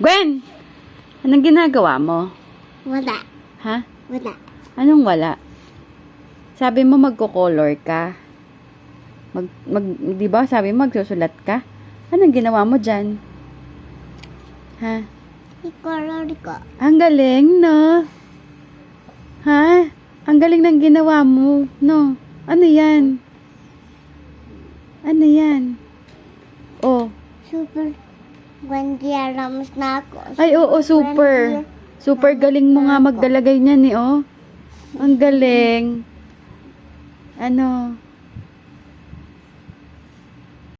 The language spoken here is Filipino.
Gwen! Anong ginagawa mo? Wala. Ha? Wala. Anong wala? Sabi mo magko-color ka. Di ba? Sabi mo magsusulat ka. Anong ginawa mo dyan? Ha? I-color ko. Ang galing, no? Ha? Ang galing ng ginawa mo, no? Ano yan? Ano yan? Oh. Super. Wendy Ramos na ako. Ay, oo, super. Super galing mo nga magdalagay niyan, eh, oh. Ang galing. Ano?